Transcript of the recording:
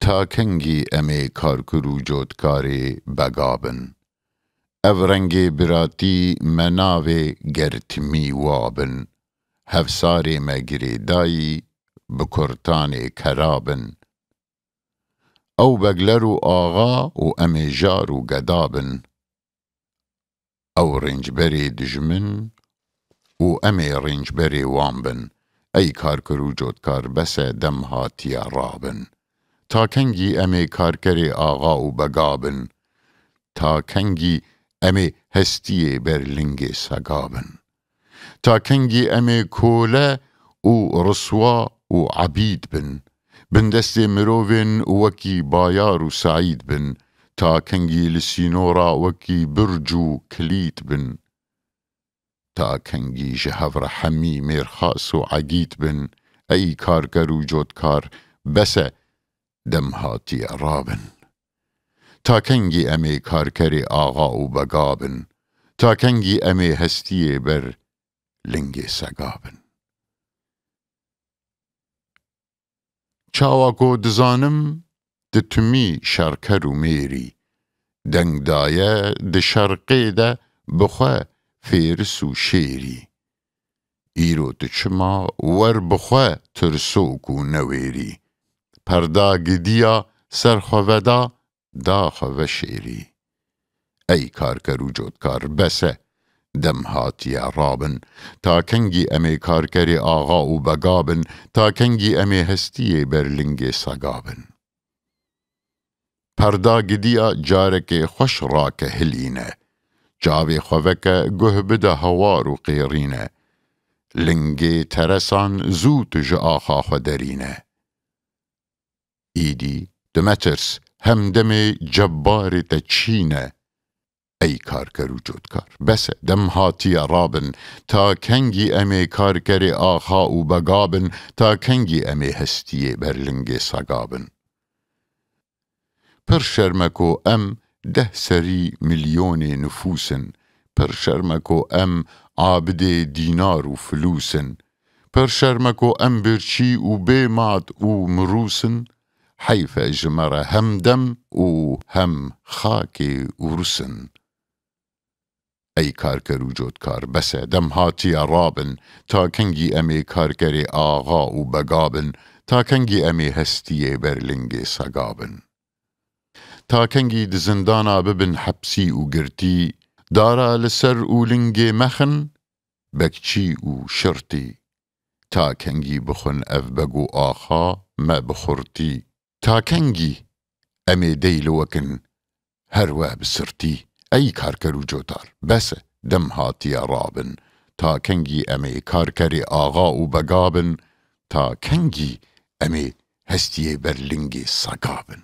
تا کنگی امی کارکرو جودکاری بگابن. افرنگی براتی مناوی گرتمی وابن. هفساری مگری دایی بکرتانی کرابن. او بگلرو آغا و امی جارو گدابن. او رنجبری دجمن و امی رنجبری وامبن. ای کارکرو جودکار بس دم هاتی رابن. تا کنگی امی کارکری آغا و بگابن. تا کنگی امی هستی برلنگی سگابن. تا کنگی امی کوله و رسوا و عبید بن. بندست مروفن وکی بایار و سعید بن. تا کنگی لسینورا وکی برجو کلیت بن. تا کنگی جهور حمی میرخاس و عگید بن. ای کارگر و جودکار بس دم هاتی رابن. تا کنگی امی کارکری آغا و بگابن. تا کنگی امی هستی بر لنگی سگابن. چاواکو دزانم دتمی شرکر و میری. دنگ دایه د شرقی ده بخواه فیرس و شیری. ایرو تچما ور بخواه ترسوک و نویری. پردا گدیا سرخودا داخو شیری. ای کارکر و جودکار بسه دم هاتی رابن. تا کنگی امی کارکری آغا و بگابن. تا کنگی امی هستی برلنگی سگابن. پردا گدیا جارک خوش راک هلینه. جاوی خوک گه بده هوار و قیرینه. لنگی ترسان زود جاخا خدرینه. ایدی دمترس همدم جبار تچینه. ای کارکر و جودکار بس دم هاتی رابن. تا کنگی امی کارکری آخا و بگابن. تا کنگی امی هستی برلنگی سگابن. پر شرمکو ام 10 سری میلیون نفوسن. پر شرمکو ام عابد دینار و فلوسن. پر شرمکو ام برچی و بیماد و مروسن. حیف جمره هم دم و هم خاک و رسن. ای کارکر و جودکار بس دم هاتی رابن. تا کنگی امی کارکری آغا و بگابن. تا کنگی امی هستی برلنگی سگابن. تا کنگی دزندانا ببن حبسی و گرتی. دارا لسر و لنگی مخن بکچی و شرطی. تا کنگی بخن اف بگو آخا ما بخورتی. تا کنگی امی دیل وکن هروا بسرتی. ای کارکر و جودکار بس دم هاتی رابن. تا کنگی امی کارکری آغا و بگابن. تا کنگی امی هستی برلنگی سگابن.